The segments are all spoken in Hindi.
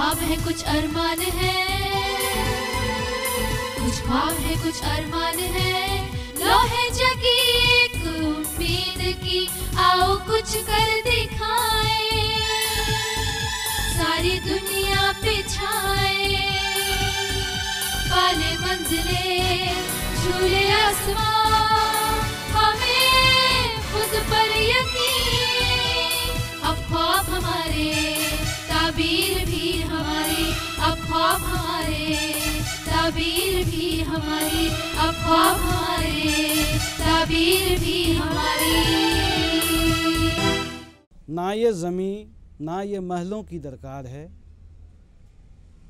ख्वाब है कुछ अरमान है, कुछ ख्वाब है कुछ अरमान है, लोहे जगी एक उम्मीद की, आओ कुछ कर दिखाए, सारी दुनिया पे छाए, पाले मंजिले झूले आसमां, हमें खुद पर यकीन, अब ख्वाब हमारे ताबीर भी हमारी, अब ख्वाब हमारे ताबीर भी हमारी, अब ख्वाब हमारे ताबीर भी हमारी। ना ये ज़मीं ना ये महलों की दरकार है,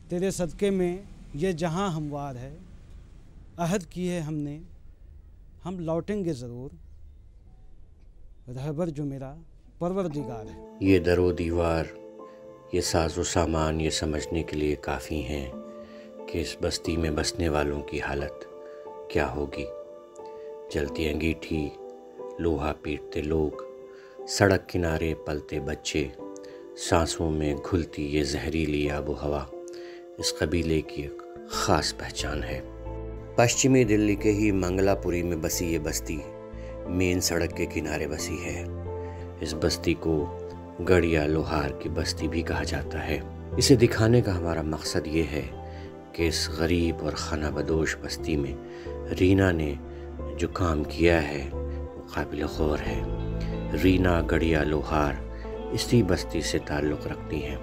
तेरे सदक़े में ये जहां हमवार है, अहद की है हमने हम लौटेंगे ज़रूर, रहबर जो मेरा परवरदिगार है। ये दरो दीवार ये साज़ो सामान ये समझने के लिए काफ़ी हैं कि इस बस्ती में बसने वालों की हालत क्या होगी। जलती अंगीठी, लोहा पीटते लोग, सड़क किनारे पलते बच्चे, सांसों में घुलती ये जहरीली आबो हवा इस कबीले की एक ख़ास पहचान है। पश्चिमी दिल्ली के ही मंगलापुरी में बसी ये बस्ती मेन सड़क के किनारे बसी है। इस बस्ती को गढ़िया लोहार की बस्ती भी कहा जाता है। इसे दिखाने का हमारा मकसद ये है कि इस गरीब और खाना बदोश बस्ती में रीना ने जो काम किया है वो काबिल गौर है। रीना गढ़िया लोहार इसी बस्ती से ताल्लुक़ रखती हैं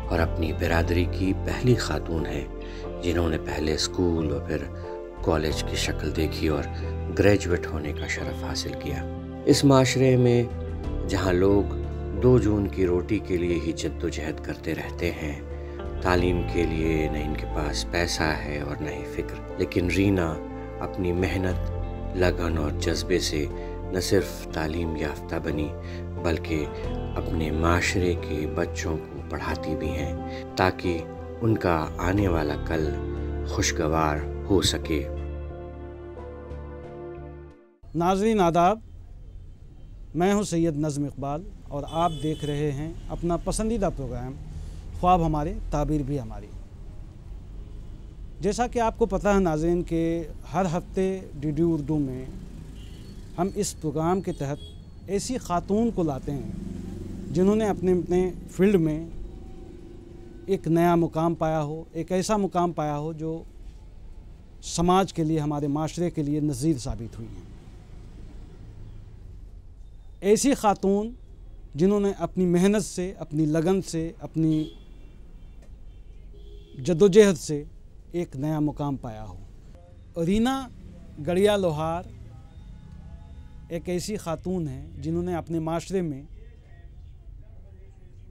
और अपनी बिरादरी की पहली खातून है जिन्होंने पहले स्कूल और फिर कॉलेज की शक्ल देखी और ग्रेजुएट होने का शरफ़ हासिल किया। इस माशरे में जहाँ लोग 2 जून की रोटी के लिए ही जद्दोजहद करते रहते हैं, तालीम के लिए न इनके पास पैसा है और न ही फ़िक्र, लेकिन रीना अपनी मेहनत, लगन और जज्बे से न सिर्फ तालीम याफ्ता बनी बल्कि अपने माशरे के बच्चों को पढ़ाती भी हैं ताकि उनका आने वाला कल खुशगवार हो सके। नाज़रीन आदाब, मैं हूं सैयद नज़्म इकबाल और आप देख रहे हैं अपना पसंदीदा प्रोग्राम ख्वाब हमारे ताबीर भी हमारी। जैसा कि आपको पता है नाज़रीन के हर हफ्ते डीडी उर्दू में हम इस प्रोग्राम के तहत ऐसी खातून को लाते हैं जिन्होंने अपने अपने फील्ड में एक नया मुकाम पाया हो, एक ऐसा मुकाम पाया हो जो समाज के लिए, हमारे माशरे के लिए नज़ीर साबित हुई हैं। ऐसी खातून जिन्होंने अपनी मेहनत से, अपनी लगन से, अपनी जद्दोजहद से एक नया मुकाम पाया हो। रीना गढ़िया लोहार एक ऐसी खातून है जिन्होंने अपने माशरे में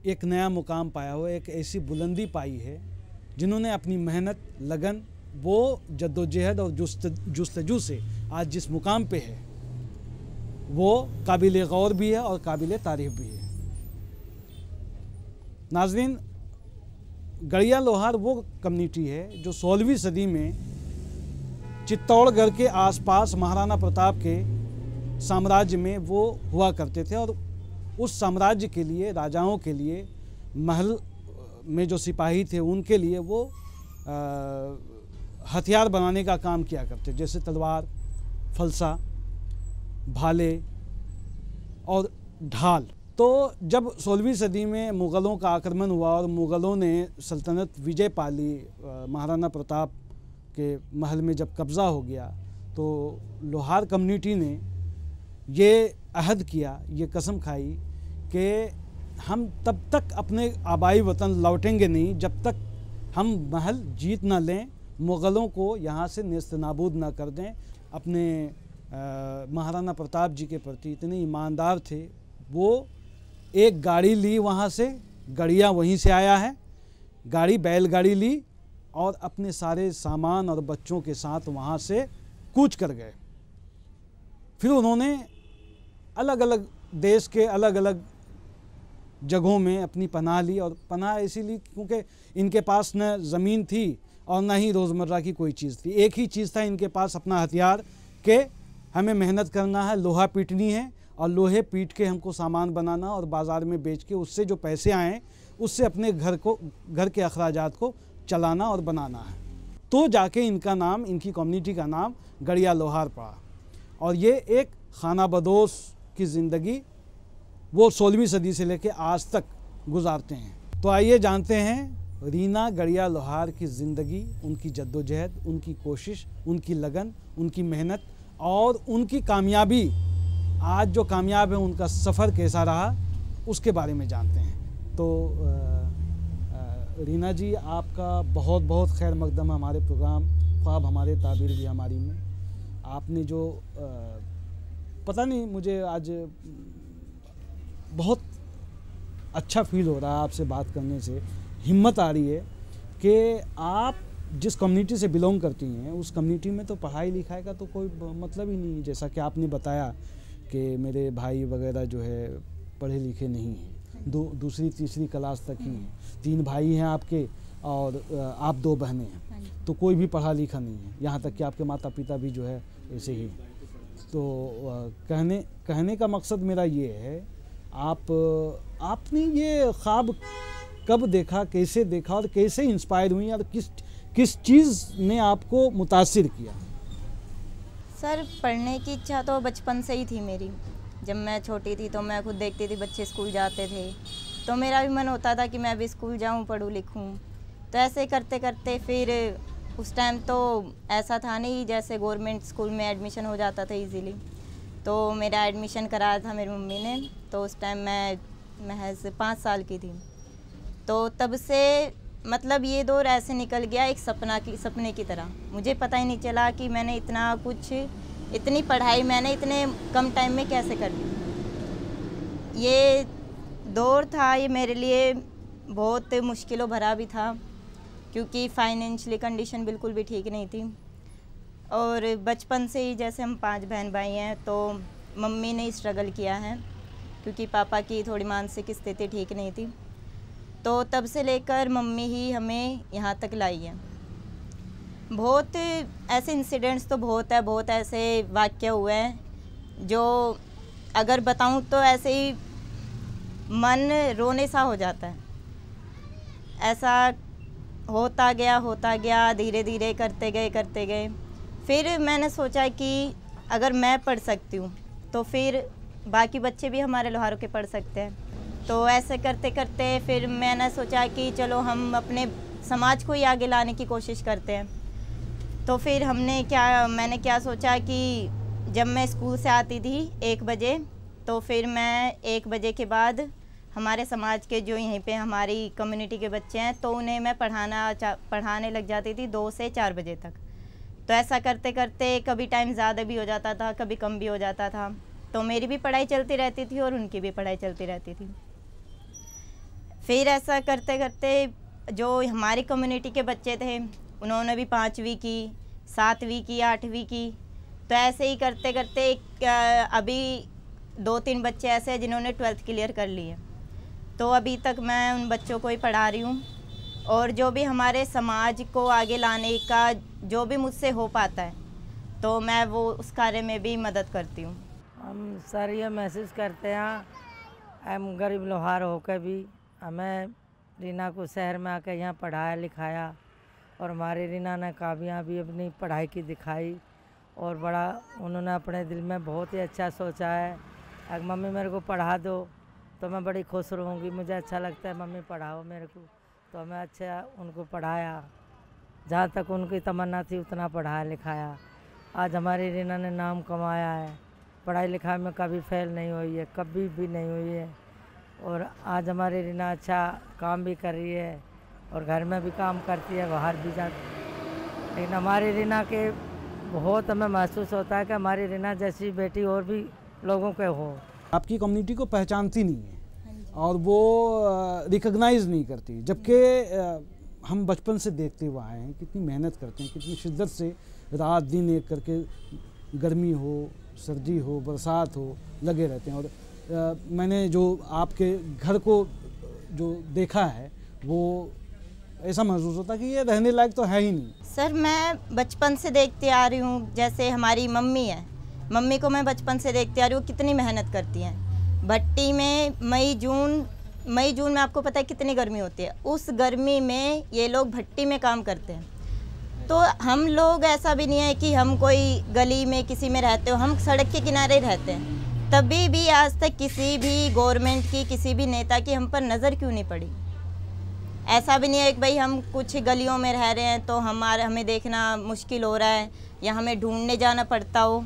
एक नया मुकाम पाया हो, एक ऐसी बुलंदी पाई है जिन्होंने अपनी मेहनत, लगन, वो जद्दोजहद और जुस्तजू से आज जिस मुकाम पे है वो काबिल गौर भी है और काबिल तारीफ़ भी है। नाज़रीन, गढ़िया लोहार वो कम्युनिटी है जो 16वीं सदी में चित्तौड़गढ़ के आसपास महाराणा प्रताप के साम्राज्य में वो हुआ करते थे और उस साम्राज्य के लिए, राजाओं के लिए, महल में जो सिपाही थे उनके लिए वो हथियार बनाने का काम किया करते, जैसे तलवार, फलसा, भाले और ढाल। तो जब 16वीं सदी में मुग़लों का आक्रमण हुआ और मुग़लों ने सल्तनत विजय पा ली, महाराणा प्रताप के महल में जब कब्ज़ा हो गया, तो लोहार कम्युनिटी ने ये अहद किया, ये कसम खाई कि हम तब तक अपने आबाई वतन लौटेंगे नहीं जब तक हम महल जीत ना लें, मुग़लों को यहाँ से नेस्तनाबूद ना कर दें। अपने महाराणा प्रताप जी के प्रति इतने ईमानदार थे, वो एक गाड़ी ली वहाँ से, गढ़िया वहीं से आया है, गाड़ी बैलगाड़ी ली और अपने सारे सामान और बच्चों के साथ वहाँ से कूच कर गए। फिर उन्होंने अलग अलग देश के अलग अलग जगहों में अपनी पनाह ली और पनाह ऐसी ली क्योंकि इनके पास न ज़मीन थी और न ही रोज़मर्रा की कोई चीज़ थी। एक ही चीज़ था इनके पास, अपना हथियार, के हमें मेहनत करना है, लोहा पीटनी है और लोहे पीट के हमको सामान बनाना और बाज़ार में बेच के उससे जो पैसे आएँ उससे अपने घर के अखराजात को चलाना और बनाना है। तो जाके इनका नाम, इनकी कम्युनिटी का नाम गड़िया लोहार पड़ा। और ये एक खाना बदोश की ज़िंदगी वो 16वीं सदी से लेकर आज तक गुजारते हैं। तो आइए जानते हैं रीना गड़िया लोहार की ज़िंदगी, उनकी जद्दोजहद, उनकी कोशिश, उनकी लगन, उनकी मेहनत और उनकी कामयाबी। आज जो कामयाब है उनका सफ़र कैसा रहा उसके बारे में जानते हैं। तो रीना जी, आपका बहुत बहुत खैर मकदम हमारे प्रोग्राम ख्वाब हमारे ताबीर भी हमारी में। आपने जो पता नहीं, मुझे आज बहुत अच्छा फील हो रहा है आपसे बात करने से। हिम्मत आ रही है कि आप जिस कम्युनिटी से बिलोंग करती हैं उस कम्युनिटी में तो पढ़ाई लिखाई का तो कोई मतलब ही नहीं है। जैसा कि आपने बताया कि मेरे भाई वगैरह जो है पढ़े लिखे नहीं हैं, दूसरी तीसरी क्लास तक ही हैं। 3 भाई हैं आपके और आप 2 बहनें हैं, तो कोई भी पढ़ा लिखा नहीं है। यहाँ तक कि आपके माता पिता भी जो है ऐसे ही। तो कहने का मकसद मेरा ये है, आपने ये ख्वाब कब देखा, कैसे देखा और कैसे इंस्पायर हुई और किस चीज़ ने आपको मुतासिर किया? सर, पढ़ने की इच्छा तो बचपन से ही थी मेरी। जब मैं छोटी थी तो मैं खुद देखती थी बच्चे स्कूल जाते थे, तो मेरा भी मन होता था कि मैं भी स्कूल जाऊं, पढूं लिखूं। तो ऐसे करते करते फिर उस टाइम तो ऐसा था नहीं, जैसे गवर्नमेंट स्कूल में एडमिशन हो जाता था इजीली। तो मेरा एडमिशन कराया था मेरी मम्मी ने। तो उस टाइम मैं महज 5 साल की थी। तो तब से मतलब ये दौर ऐसे निकल गया एक सपने की तरह। मुझे पता ही नहीं चला कि मैंने इतनी पढ़ाई मैंने इतने कम टाइम में कैसे कर ली। ये दौर था, ये मेरे लिए बहुत मुश्किलों भरा भी था, क्योंकि फाइनेंशियली कंडीशन बिल्कुल भी ठीक नहीं थी। और बचपन से ही, जैसे हम 5 बहन भाई हैं, तो मम्मी ने स्ट्रगल किया है, क्योंकि पापा की थोड़ी मानसिक स्थिति ठीक नहीं थी। तो तब से लेकर मम्मी ही हमें यहाँ तक लाई है। बहुत ऐसे इंसिडेंट्स तो बहुत ऐसे वाक़या हुए हैं जो अगर बताऊँ तो ऐसे ही मन रोने सा हो जाता है। ऐसा होता गया धीरे धीरे करते गए। फिर मैंने सोचा कि अगर मैं पढ़ सकती हूँ तो फिर बाकी बच्चे भी हमारे लोहारों के पढ़ सकते हैं। तो ऐसे करते करते फिर मैंने सोचा कि चलो हम अपने समाज को ही आगे लाने की कोशिश करते हैं। तो फिर मैंने क्या सोचा कि जब मैं स्कूल से आती थी 1 बजे, तो फिर मैं 1 बजे के बाद हमारे समाज के जो यहीं पे हमारी कम्युनिटी के बच्चे हैं, तो उन्हें मैं पढ़ाने लग जाती थी 2 से 4 बजे तक। तो ऐसा करते करते कभी टाइम ज़्यादा भी हो जाता था, कभी कम भी हो जाता था। तो मेरी भी पढ़ाई चलती रहती थी और उनकी भी पढ़ाई चलती रहती थी। फिर ऐसा करते करते जो हमारी कम्युनिटी के बच्चे थे, उन्होंने भी 5वीं की, 7वीं की, 8वीं की। तो ऐसे ही करते करते अभी 2-3 बच्चे ऐसे हैं जिन्होंने 12th क्लियर कर ली है। तो अभी तक मैं उन बच्चों को ही पढ़ा रही हूँ, और जो भी हमारे समाज को आगे लाने का जो भी मुझसे हो पाता है, तो मैं वो उस कार्य में भी मदद करती हूँ। हम सर ये महसूस करते हैं, हम गरीब लोहार होकर भी हमें रीना को शहर में आकर यहाँ पढ़ाया लिखाया, और हमारी रीना ने कामयाबी अपनी पढ़ाई की दिखाई, और बड़ा उन्होंने अपने दिल में बहुत ही अच्छा सोचा है। अगर मम्मी मेरे को पढ़ा दो तो मैं बड़ी खुश रहूँगी, मुझे अच्छा लगता है मम्मी पढ़ाओ मेरे को। तो मैं अच्छा उनको पढ़ाया, जहाँ तक उनकी तमन्ना थी उतना पढ़ाया लिखाया। आज हमारी रीना ने नाम कमाया है, पढ़ाई लिखाई में कभी फेल नहीं हुई है, कभी भी नहीं हुई है। और आज हमारी रीना अच्छा काम भी कर रही है और घर में भी काम करती है, बाहर भी जाती। लेकिन हमारी रीना के बहुत हमें महसूस होता है कि हमारी रीना जैसी बेटी और भी लोगों के हो। आपकी कम्युनिटी को पहचानती नहीं है और वो रिकॉग्नाइज़ नहीं करती, जबकि हम बचपन से देखते हुए आए हैं कितनी मेहनत करते हैं, कितनी शिद्दत से रात दिन एक करके, गर्मी हो सर्दी हो बरसात हो, लगे रहते हैं। और मैंने जो आपके घर को जो देखा है वो ऐसा महसूस होता है कि ये रहने लायक तो है ही नहीं। सर, मैं बचपन से देखती आ रही हूँ, जैसे हमारी मम्मी है, मम्मी को मैं बचपन से देखती आ रही हूँ कितनी मेहनत करती हैं। भट्टी में मई जून मई जून में आपको पता है कितनी गर्मी होती है, उस गर्मी में ये लोग भट्टी में काम करते हैं। तो हम लोग ऐसा भी नहीं है कि हम कोई गली में किसी में रहते हो, हम सड़क के किनारे रहते हैं, तभी भी आज तक किसी भी गवर्नमेंट की, किसी भी नेता की हम पर नज़र क्यों नहीं पड़ी। ऐसा भी नहीं है कि भाई हम कुछ गलियों में रह रहे हैं तो हमें देखना मुश्किल हो रहा है या हमें ढूंढने जाना पड़ता हो।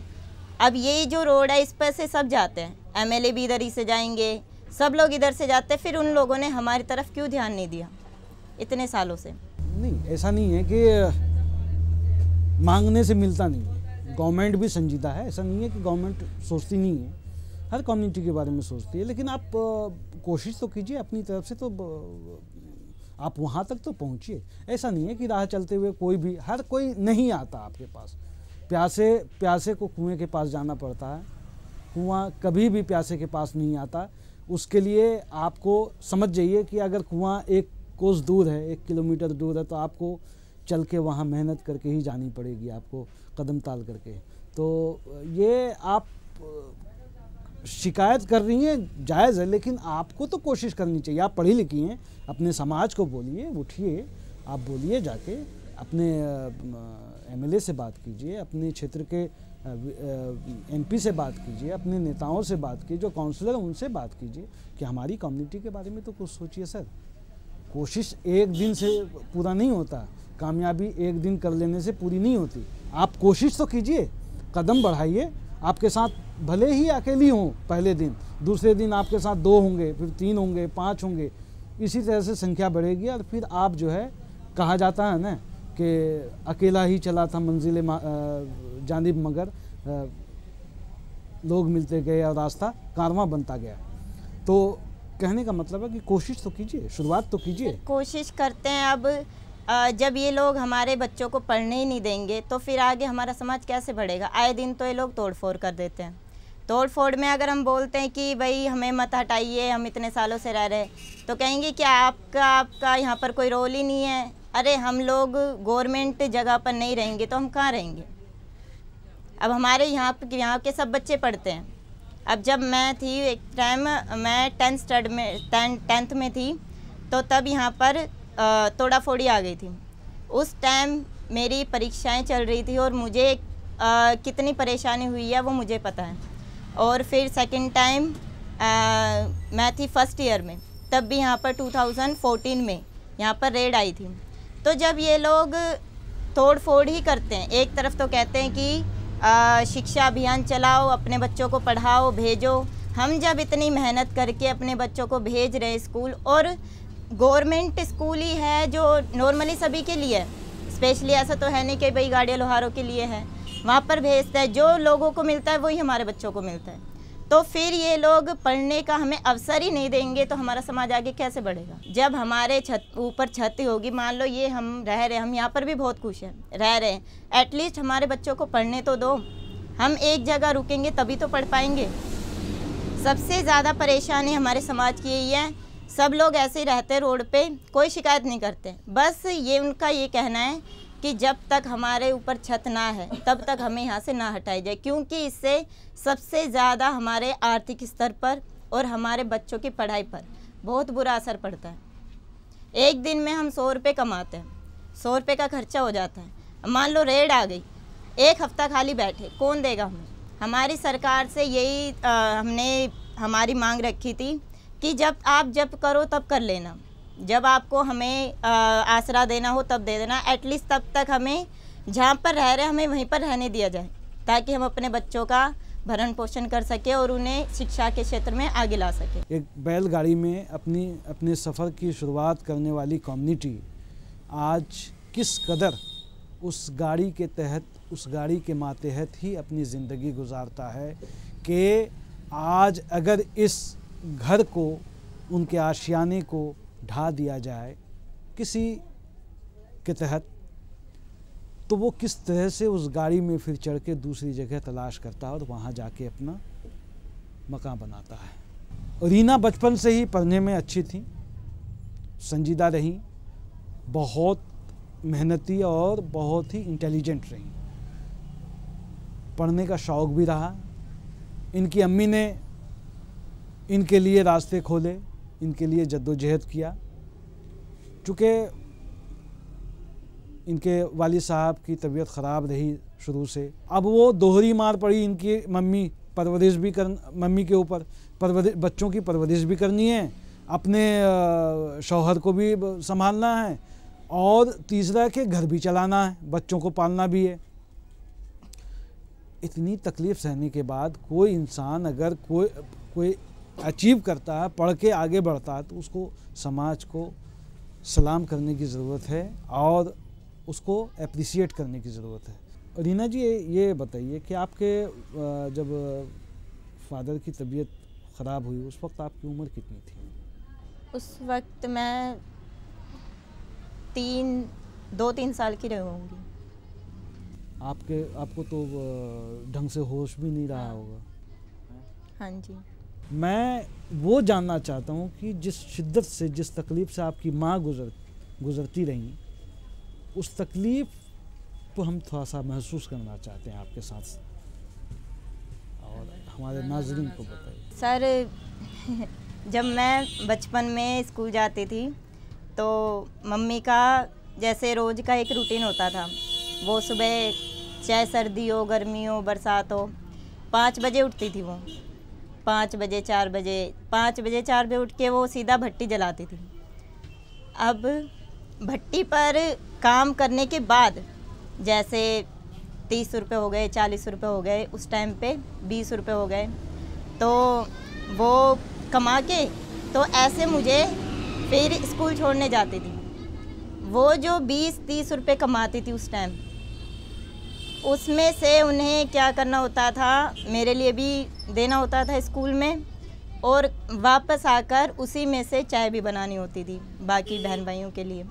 अब ये जो रोड है इस पर से सब जाते हैं, एमएलए भी इधर ही से जाएंगे, सब लोग इधर से जाते हैं, फिर उन लोगों ने हमारी तरफ क्यों ध्यान नहीं दिया इतने सालों से। नहीं, ऐसा नहीं है कि मांगने से मिलता नहीं है, गवर्नमेंट भी संजीदा है, ऐसा नहीं है कि गवर्नमेंट सोचती नहीं है, हर कम्युनिटी के बारे में सोचती है, लेकिन आप कोशिश तो कीजिए अपनी तरफ से, तो आप वहाँ तक तो पहुँचिए। ऐसा नहीं है कि राह चलते हुए कोई भी, हर कोई नहीं आता आपके पास, प्यासे को कुएं के पास जाना पड़ता है, कुआं कभी भी प्यासे के पास नहीं आता। उसके लिए आपको समझ जाइए कि अगर कुआं 1 कोस दूर है, 1 किलोमीटर दूर है, तो आपको चल के वहाँ मेहनत करके ही जानी पड़ेगी, आपको कदम ताल करके। तो ये आप शिकायत कर रही हैं, जायज़ है, लेकिन आपको तो कोशिश करनी चाहिए। आप पढ़ी लिखी हैं, अपने समाज को बोलिए, उठिए, आप बोलिए, जाके अपने एमएलए से बात कीजिए, अपने क्षेत्र के एमपी से बात कीजिए, अपने नेताओं से बात कीजिए, जो काउंसलर हैं उनसे बात कीजिए कि हमारी कम्युनिटी के बारे में तो कुछ सोचिए सर। कोशिश एक दिन से पूरा नहीं होता, कामयाबी एक दिन कर लेने से पूरी नहीं होती। आप कोशिश तो कीजिए, कदम बढ़ाइए। आपके साथ भले ही अकेली हों पहले दिन, दूसरे दिन आपके साथ 2 होंगे, फिर 3 होंगे, 5 होंगे, इसी तरह से संख्या बढ़ेगी और फिर आप जो है, कहा जाता है ना कि अकेला ही चला था मंजिले जानिब मगर लोग मिलते गए और रास्ता कारवां बनता गया। तो कहने का मतलब है कि कोशिश तो कीजिए, शुरुआत तो कीजिए। कोशिश करते हैं। अब जब ये लोग हमारे बच्चों को पढ़ने ही नहीं देंगे तो फिर आगे हमारा समाज कैसे बढ़ेगा। आए दिन तो ये लोग तोड़ फोड़ कर देते हैं। तोड़ फोड़ में अगर हम बोलते हैं कि भाई हमें मत हटाइए, हम इतने सालों से रह रहे, तो कहेंगे कि आपका यहाँ पर कोई रोल ही नहीं है। अरे हम लोग गवर्नमेंट जगह पर नहीं रहेंगे तो हम कहाँ रहेंगे। अब हमारे यहाँ के सब बच्चे पढ़ते हैं। अब जब मैं थी एक टाइम, मैं 10th में थी, तो तब यहाँ पर तोड़ाफोड़ी आ गई थी। उस टाइम मेरी परीक्षाएं चल रही थी और मुझे कितनी परेशानी हुई है वो मुझे पता है। और फिर सेकंड टाइम मैं थी फर्स्ट ईयर में, तब भी यहाँ पर 2014 में यहाँ पर रेड आई थी। तो जब ये लोग तोड़ फोड़ ही करते हैं, एक तरफ तो कहते हैं कि शिक्षा अभियान चलाओ, अपने बच्चों को पढ़ाओ, भेजो। हम जब इतनी मेहनत करके अपने बच्चों को भेज रहे स्कूल, और गवर्नमेंट स्कूल ही है जो नॉर्मली सभी के लिए है, स्पेशली ऐसा तो है नहीं कि भाई गाड़ियाँ लोहारों के लिए है, वहाँ पर भेजता है। जो लोगों को मिलता है वही हमारे बच्चों को मिलता है। तो फिर ये लोग पढ़ने का हमें अवसर ही नहीं देंगे तो हमारा समाज आगे कैसे बढ़ेगा। जब हमारे ऊपर छत होगी, मान लो ये हम रह रहे हैं, हम यहाँ पर भी बहुत खुश हैं, रह रहे हैं, एटलीस्ट हमारे बच्चों को पढ़ने तो दो। हम एक जगह रुकेंगे तभी तो पढ़ पाएंगे। सबसे ज़्यादा परेशानी हमारे समाज की यही है, सब लोग ऐसे ही रहते रोड पे, कोई शिकायत नहीं करते। बस ये उनका ये कहना है कि जब तक हमारे ऊपर छत ना है तब तक हमें यहाँ से ना हटाई जाए, क्योंकि इससे सबसे ज़्यादा हमारे आर्थिक स्तर पर और हमारे बच्चों की पढ़ाई पर बहुत बुरा असर पड़ता है। एक दिन में हम 100 रुपये कमाते हैं, 100 रुपये का खर्चा हो जाता है। मान लो रेड आ गई, 1 हफ्ता खाली बैठे, कौन देगा हमें। हमारी सरकार से यही हमने हमारी मांग रखी थी कि जब करो तब कर लेना, जब आपको हमें आसरा देना हो तब दे देना, एटलीस्ट तब तक हमें जहाँ पर रह रहे हमें वहीं पर रहने दिया जाए, ताकि हम अपने बच्चों का भरण पोषण कर सके और उन्हें शिक्षा के क्षेत्र में आगे ला सके। एक बैलगाड़ी में अपने सफ़र की शुरुआत करने वाली कम्युनिटी आज किस कदर उस गाड़ी के तहत, उस गाड़ी के मातहत ही अपनी ज़िंदगी गुजारता है कि आज अगर इस घर को, उनके आशियाने को ढा दिया जाए किसी के तहत, तो वो किस तरह से उस गाड़ी में फिर चढ़ के दूसरी जगह तलाश करता है और वहाँ जाके अपना मकान बनाता है। रीना बचपन से ही पढ़ने में अच्छी थी, संजीदा रही, बहुत मेहनती और बहुत ही इंटेलिजेंट रही, पढ़ने का शौक़ भी रहा। इनकी अम्मी ने इनके लिए रास्ते खोले, इनके लिए जद्दोजहद किया। चूँकि इनके वालिद साहब की तबीयत ख़राब रही शुरू से, अब वो दोहरी मार पड़ी इनकी मम्मी के ऊपर, बच्चों की परवरिश भी करनी है, अपने शौहर को भी संभालना है, और तीसरा कि घर भी चलाना है, बच्चों को पालना भी है। इतनी तकलीफ़ सहने के बाद कोई इंसान अगर कोई अचीव करता है, पढ़ के आगे बढ़ता है, तो उसको समाज को सलाम करने की ज़रूरत है और उसको अप्रिशिएट करने की ज़रूरत है। रीना जी, ये बताइए कि आपके जब फादर की तबीयत ख़राब हुई उस वक्त आपकी उम्र कितनी थी? उस वक्त मैं 2-3 साल की रही होंगी। आपको तो ढंग से होश भी नहीं रहा होगा। हाँ जी। मैं वो जानना चाहता हूँ कि जिस शिद्दत से, जिस तकलीफ़ से आपकी माँ गुज़रती रही, उस तकलीफ़ को हम थोड़ा सा महसूस करना चाहते हैं आपके साथ, और हमारे नाज़रीन को बताइए। सर, जब मैं बचपन में स्कूल जाती थी तो मम्मी का जैसे रोज़ का एक रूटीन होता था। वो सुबह चाहे सर्दी हो, गर्मी हो, बरसात हो, 5 बजे उठती थी वो। 5 बजे 4 बजे उठ के वो सीधा भट्टी जलाती थी। अब भट्टी पर काम करने के बाद जैसे 30 रुपये हो गए, 40 रुपये हो गए, उस टाइम पे 20 रुपये हो गए, तो वो कमा के तो ऐसे मुझे फिर स्कूल छोड़ने जाती थी। वो जो 20-30 रुपये कमाती थी उस टाइम, उसमें से उन्हें क्या करना होता था, मेरे लिए भी देना होता था स्कूल में, और वापस आकर उसी में से चाय भी बनानी होती थी बाकी बहन भाइयों के लिए।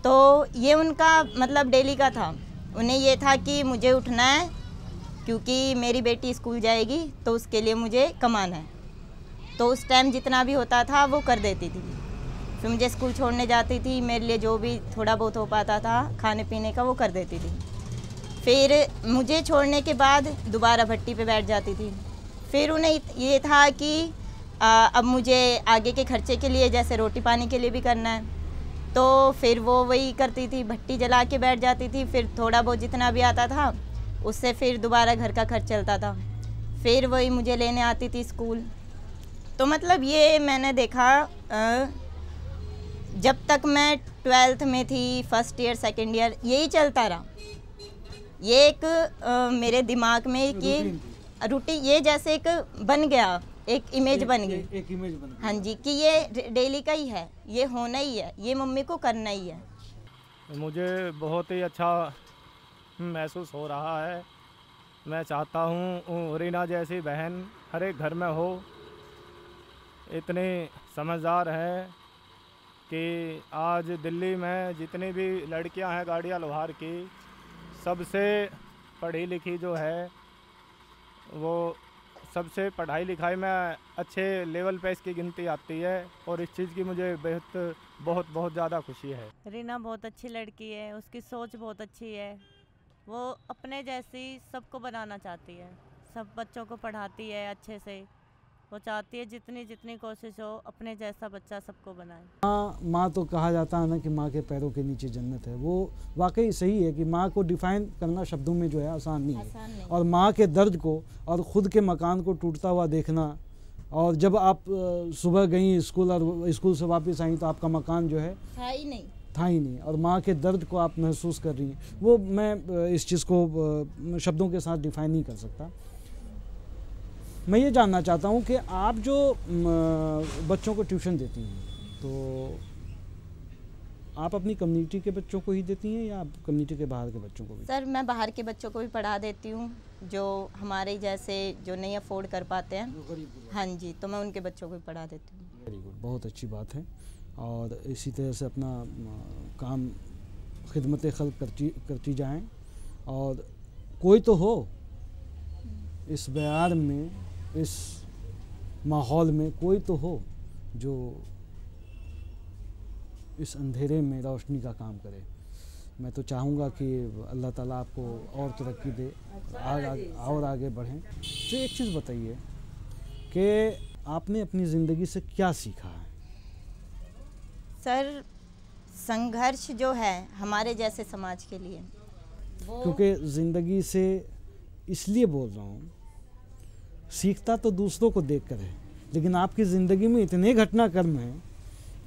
तो ये उनका मतलब डेली का था। उन्हें ये था कि मुझे उठना है क्योंकि मेरी बेटी स्कूल जाएगी, तो उसके लिए मुझे कमाना है। तो उस टाइम जितना भी होता था वो कर देती थी। फिर मुझे स्कूल छोड़ने जाती थी, मेरे लिए जो भी थोड़ा बहुत हो पाता था खाने पीने का वो कर देती थी। फिर मुझे छोड़ने के बाद दोबारा भट्टी पे बैठ जाती थी। फिर उन्हें ये था कि अब मुझे आगे के खर्चे के लिए, जैसे रोटी पानी के लिए भी करना है, तो फिर वो वही करती थी, भट्टी जला के बैठ जाती थी। फिर थोड़ा बहुत जितना भी आता था उससे फिर दोबारा घर का खर्च चलता था। फिर वही मुझे लेने आती थी स्कूल। तो मतलब ये मैंने देखा जब तक मैं 12th में थी, फर्स्ट ईयर सेकंड ईयर यही चलता रहा। ये एक मेरे दिमाग में कि रूटीन, ये जैसे एक बन गया, एक इमेज बन गई, एक इमेज बन गई। हाँ जी, कि ये डेली का ही है, ये होना ही है, ये मम्मी को करना ही है। मुझे बहुत ही अच्छा महसूस हो रहा है। मैं चाहता हूँ रीना जैसी बहन हर एक घर में हो। इतनी समझदार है कि आज दिल्ली में जितनी भी लड़कियां हैं गाड़ियाँ लोहार की, सबसे पढ़ी लिखी जो है वो सबसे पढ़ाई लिखाई में अच्छे लेवल पे इसकी गिनती आती है, और इस चीज़ की मुझे बहुत ज़्यादा खुशी है। रीना बहुत अच्छी लड़की है, उसकी सोच बहुत अच्छी है। वो अपने जैसी सबको बनाना चाहती है, सब बच्चों को पढ़ाती है अच्छे से। वो चाहती है जितनी कोशिश हो अपने जैसा बच्चा सबको बनाए। माँ तो कहा जाता है ना कि माँ के पैरों के नीचे जन्नत है। वो वाकई सही है कि माँ को डिफ़ाइन करना शब्दों में जो है आसान नहीं है। और माँ के दर्द को और ख़ुद के मकान को टूटता हुआ देखना, और जब आप सुबह गई स्कूल और स्कूल से वापस आई तो आपका मकान जो है था ही नहीं, और माँ के दर्द को आप महसूस कर रही हैं, वो मैं इस चीज़ को शब्दों के साथ डिफ़ाइन नहीं कर सकता। मैं ये जानना चाहता हूँ कि आप जो बच्चों को ट्यूशन देती हैं, तो आप अपनी कम्युनिटी के बच्चों को ही देती हैं या आप कम्युनिटी के बाहर के बच्चों को भी? सर, मैं बाहर के बच्चों को भी पढ़ा देती हूँ, जो हमारे जैसे जो नहीं अफोर्ड कर पाते हैं। हाँ जी, तो मैं उनके बच्चों को भी पढ़ा देती हूँ। वेरी गुड, बहुत अच्छी बात है। और इसी तरह से अपना काम खिदमत खल्क करती जाएं, और कोई तो हो इस बयार में, इस माहौल में कोई तो हो जो इस अंधेरे में रोशनी का काम करे। मैं तो चाहूँगा कि अल्लाह ताला आपको और तरक्की दे, और आगे बढ़ें। तो एक चीज़ बताइए कि आपने अपनी ज़िंदगी से क्या सीखा है? सर संघर्ष जो है हमारे जैसे समाज के लिए वो क्योंकि ज़िंदगी से इसलिए बोल रहा हूँ, सीखता तो दूसरों को देख कर है, लेकिन आपकी ज़िंदगी में इतने घटनाक्रम हैं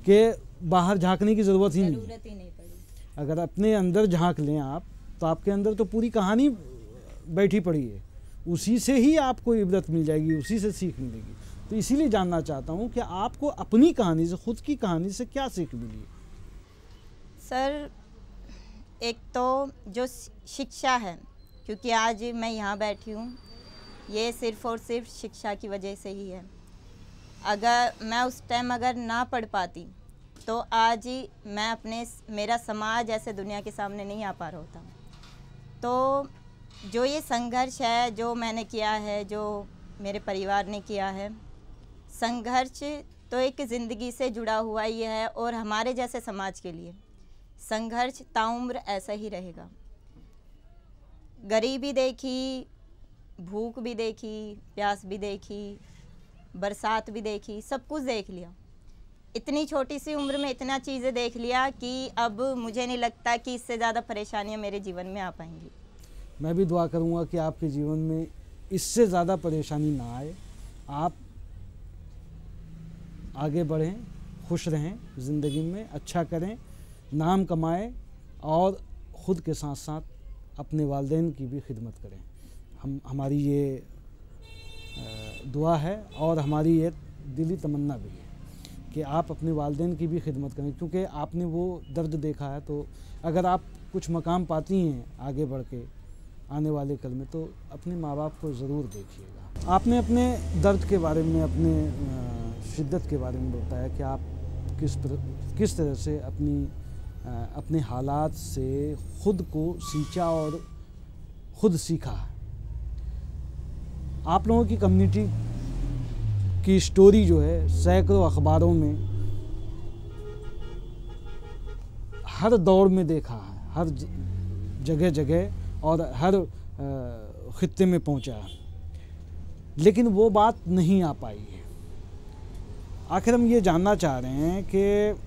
कि बाहर झांकने की ज़रूरत ही नहीं है। जरूरत ही नहीं पड़ी। अगर अपने अंदर झांक लें आप, तो आपके अंदर तो पूरी कहानी बैठी पड़ी है, उसी से ही आपको इबरत मिल जाएगी, उसी से सीख मिलेगी। तो इसीलिए जानना चाहता हूँ कि आपको अपनी कहानी से, खुद की कहानी से क्या सीख मिली? सर एक तो जो शिक्षा है, क्योंकि आज मैं यहाँ बैठी हूँ ये सिर्फ़ और सिर्फ शिक्षा की वजह से ही है। अगर मैं उस टाइम अगर ना पढ़ पाती तो आज ही मैं मेरा समाज ऐसे दुनिया के सामने नहीं आ पा रहा होता। तो जो ये संघर्ष है जो मैंने किया है, जो मेरे परिवार ने किया है, संघर्ष तो एक ज़िंदगी से जुड़ा हुआ ही है और हमारे जैसे समाज के लिए संघर्ष ताउम्र ऐसा ही रहेगा। गरीबी देखी, भूख भी देखी, प्यास भी देखी, बरसात भी देखी, सब कुछ देख लिया। इतनी छोटी सी उम्र में इतना चीज़ें देख लिया कि अब मुझे नहीं लगता कि इससे ज़्यादा परेशानियां मेरे जीवन में आ पाएंगी। मैं भी दुआ करूंगा कि आपके जीवन में इससे ज़्यादा परेशानी ना आए, आप आगे बढ़ें, खुश रहें, ज़िंदगी में अच्छा करें, नाम कमाएं और ख़ुद के साथ साथ अपने वालिदैन की भी खिदमत करें। हमारी ये दुआ है और हमारी ये दिली तमन्ना भी है कि आप अपने वालिदैन की भी खिदमत करें, क्योंकि आपने वो दर्द देखा है। तो अगर आप कुछ मकाम पाती हैं आगे बढ़ के आने वाले कल में, तो अपने माँ बाप को ज़रूर देखिएगा। आपने अपने दर्द के बारे में, अपने शिद्दत के बारे में बताया कि आप किस तरह से अपने हालात से ख़ुद को सींचा और ख़ुद सीखा। आप लोगों की कम्युनिटी की स्टोरी जो है सैकड़ों अखबारों में हर दौर में देखा है, हर जगह जगह और हर खित्ते में पहुंचा है, लेकिन वो बात नहीं आ पाई है। आखिर हम ये जानना चाह रहे हैं कि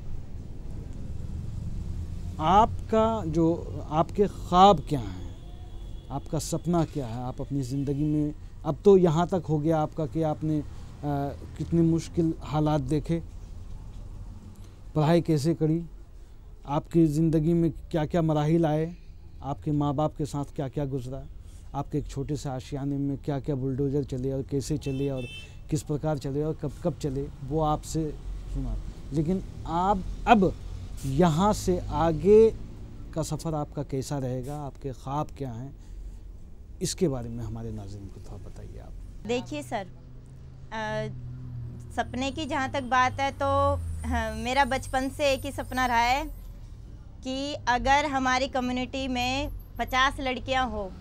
आपके ख्वाब क्या हैं, आपका सपना क्या है, आप अपनी ज़िंदगी में अब तो यहाँ तक हो गया आपका कि आपने कितने मुश्किल हालात देखे, पढ़ाई कैसे करी, आपकी ज़िंदगी में क्या क्या मराहिल आए, आपके माँ बाप के साथ क्या क्या गुजरा, आपके एक छोटे से आशियाने में क्या क्या बुलडोज़र चले और कैसे चले और किस प्रकार चले और कब कब चले, वो आपसे सुना। लेकिन आप अब यहाँ से आगे का सफ़र आपका कैसा रहेगा, आपके ख्वाब क्या हैं, इसके बारे में हमारे नाज़रीन को थोड़ा बताइए आप। देखिए सर, सपने की जहाँ तक बात है तो मेरा बचपन से एक ही सपना रहा है कि अगर हमारी कम्युनिटी में 50 लड़कियाँ हो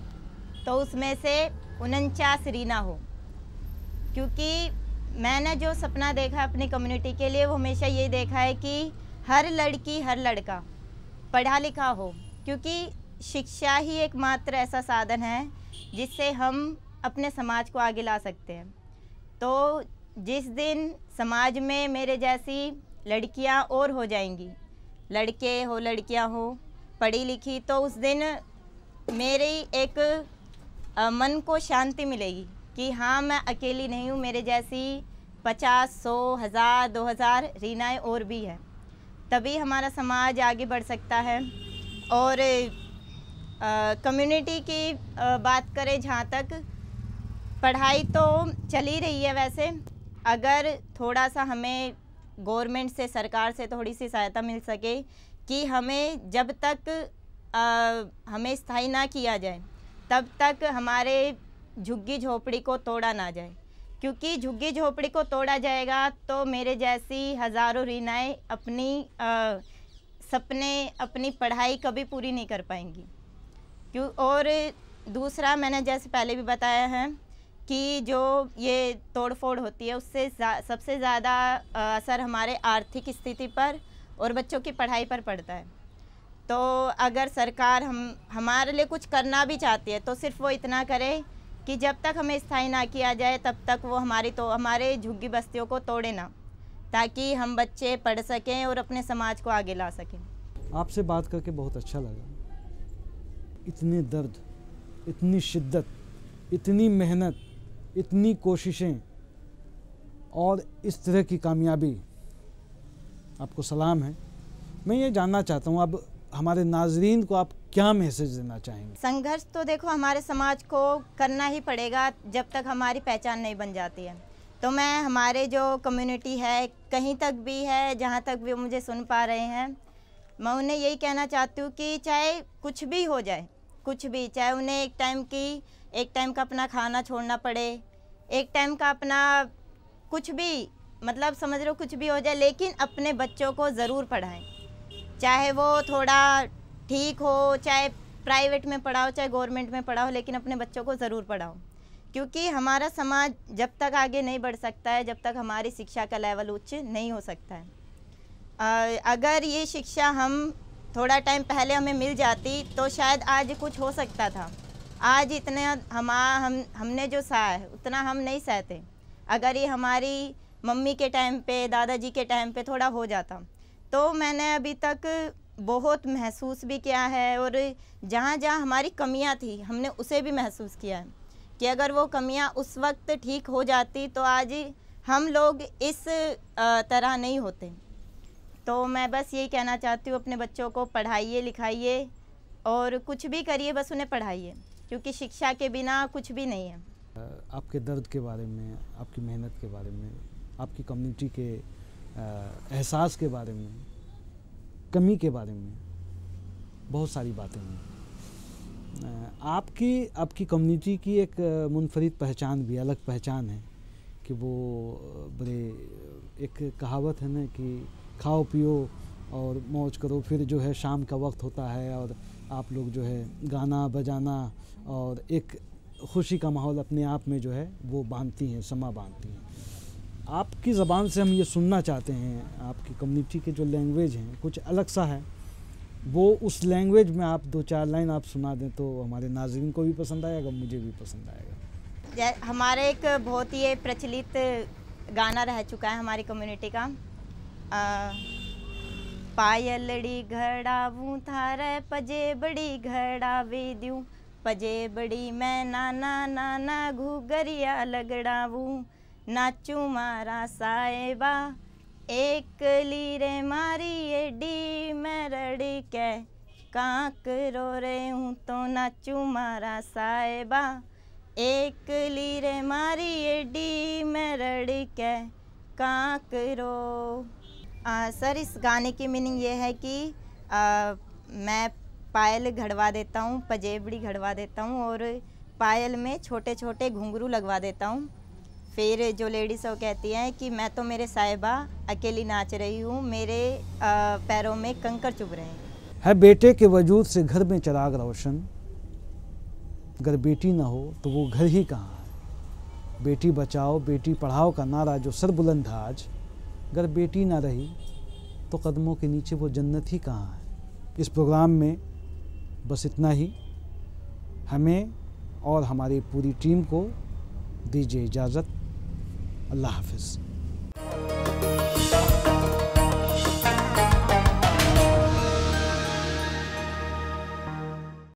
तो उसमें से 49 रीना हो। क्योंकि मैंने जो सपना देखा अपनी कम्युनिटी के लिए वो हमेशा ये देखा है कि हर लड़की हर लड़का पढ़ा लिखा हो, क्योंकि शिक्षा ही एकमात्र ऐसा साधन है जिससे हम अपने समाज को आगे ला सकते हैं। तो जिस दिन समाज में मेरे जैसी लड़कियां और हो जाएंगी, लड़के हो लड़कियां हो पढ़ी लिखी, तो उस दिन मेरी एक मन को शांति मिलेगी कि हाँ मैं अकेली नहीं हूँ, मेरे जैसी 50, 100, 1000, 2000 रीनाएँ और भी है। तभी हमारा समाज आगे बढ़ सकता है। और कम्युनिटी की बात करें, जहाँ तक पढ़ाई तो चल ही रही है, वैसे अगर थोड़ा सा हमें गवर्नमेंट से, सरकार से थोड़ी सी सहायता मिल सके कि हमें जब तक हमें स्थायी ना किया जाए तब तक हमारे झुग्गी झोपड़ी को तोड़ा ना जाए, क्योंकि झुग्गी झोपड़ी को तोड़ा जाएगा तो मेरे जैसी हज़ारों रीनाएँ अपनी सपने, अपनी पढ़ाई कभी पूरी नहीं कर पाएंगी। और दूसरा, मैंने जैसे पहले भी बताया है कि जो ये तोड़फोड़ होती है उससे सबसे ज़्यादा असर हमारे आर्थिक स्थिति पर और बच्चों की पढ़ाई पर पड़ता है। तो अगर सरकार हमारे लिए कुछ करना भी चाहती है तो सिर्फ वो इतना करे कि जब तक हमें स्थायी ना किया जाए तब तक वो हमारे झुग्गी बस्तियों को तोड़े ना, ताकि हम बच्चे पढ़ सकें और अपने समाज को आगे ला सकें। आपसे बात करके बहुत अच्छा लगा। इतने दर्द, इतनी शिद्दत, इतनी मेहनत, इतनी कोशिशें और इस तरह की कामयाबी, आपको सलाम है। मैं ये जानना चाहता हूँ अब हमारे नाजरीन को आप क्या मैसेज देना चाहेंगे? संघर्ष तो देखो हमारे समाज को करना ही पड़ेगा जब तक हमारी पहचान नहीं बन जाती है। तो मैं हमारे जो कम्युनिटी है, कहीं तक भी है, जहाँ तक भी मुझे सुन पा रहे हैं, मैं उन्हें यही कहना चाहती हूँ कि चाहे कुछ भी हो जाए, कुछ भी, चाहे उन्हें एक टाइम का अपना खाना छोड़ना पड़े, एक टाइम का अपना कुछ भी, मतलब समझ लो कुछ भी हो जाए, लेकिन अपने बच्चों को ज़रूर पढ़ाएं। चाहे वो थोड़ा ठीक हो, चाहे प्राइवेट में पढ़ाओ, चाहे गवर्नमेंट में पढ़ाओ, लेकिन अपने बच्चों को ज़रूर पढ़ाओ। क्योंकि हमारा समाज जब तक आगे नहीं बढ़ सकता है, जब तक हमारी शिक्षा का लेवल उच्च नहीं हो सकता है। अगर ये शिक्षा हम थोड़ा टाइम पहले हमें मिल जाती तो शायद आज कुछ हो सकता था। आज इतने हमने जो सहा है उतना हम नहीं सहते। अगर ये हमारी मम्मी के टाइम पे, दादाजी के टाइम पे थोड़ा हो जाता तो मैंने अभी तक बहुत महसूस भी किया है, और जहाँ जहाँ हमारी कमियाँ थी हमने उसे भी महसूस किया है कि अगर वो कमियाँ उस वक्त ठीक हो जाती तो आज हम लोग इस तरह नहीं होते। तो मैं बस यही कहना चाहती हूँ, अपने बच्चों को पढ़ाइए, लिखाइए और कुछ भी करिए, बस उन्हें पढ़ाइए, क्योंकि शिक्षा के बिना कुछ भी नहीं है। आपके दर्द के बारे में, आपकी मेहनत के बारे में, आपकी कम्युनिटी के एहसास के बारे में, कमी के बारे में बहुत सारी बातें हैं। आपकी कम्युनिटी की एक मुनफरिद पहचान भी, अलग पहचान है कि वो बड़े, एक कहावत है ना कि खाओ पियो और मौज करो, फिर जो है शाम का वक्त होता है और आप लोग जो है गाना बजाना और एक खुशी का माहौल अपने आप में जो है वो बांधती हैं, समा बांधती हैं। आपकी ज़बान से हम ये सुनना चाहते हैं, आपकी कम्युनिटी के जो लैंग्वेज हैं कुछ अलग सा है, वो उस लैंग्वेज में आप 2-4 लाइन आप सुना दें तो हमारे नाज़रीन को भी पसंद आएगा, मुझे भी पसंद आएगा। हमारे एक बहुत ही प्रचलित गाना रह चुका है हमारी कम्युनिटी का, पायलड़ी घड़ावूँ थारे पजे बड़ी घड़ावे दूँ, पजे बड़ी मैं नाना नाना घुगरिया लगड़ावूँ, नाचू मारा साहेबा एक लीरे मारी एडी मैं रड़ी के कांक रो रही हूँ, तो नाचू मारा साहेबा एक लीरे मारी एडी मैं रड़ी के कांक रो। सर, इस गाने की मीनिंग ये है कि मैं पायल घड़वा देता हूँ, पजेबड़ी घड़वा देता हूँ और पायल में छोटे छोटे घुंघरू लगवा देता हूँ। फिर जो लेडीज़ वो कहती हैं कि मैं तो मेरे साहिबा अकेली नाच रही हूँ, मेरे पैरों में कंकर चुभ रहे हैं। है बेटे के वजूद से घर में चिराग रोशन, अगर बेटी ना हो तो वो घर ही कहाँ है। बेटी बचाओ बेटी पढ़ाओ का नारा जो सर बुलंद है आज, अगर बेटी ना रही तो कदमों के नीचे वो जन्नत ही कहाँ है। इस प्रोग्राम में बस इतना ही। हमें और हमारी पूरी टीम को दीजिए इजाज़त। अल्लाह हाफ़िज़।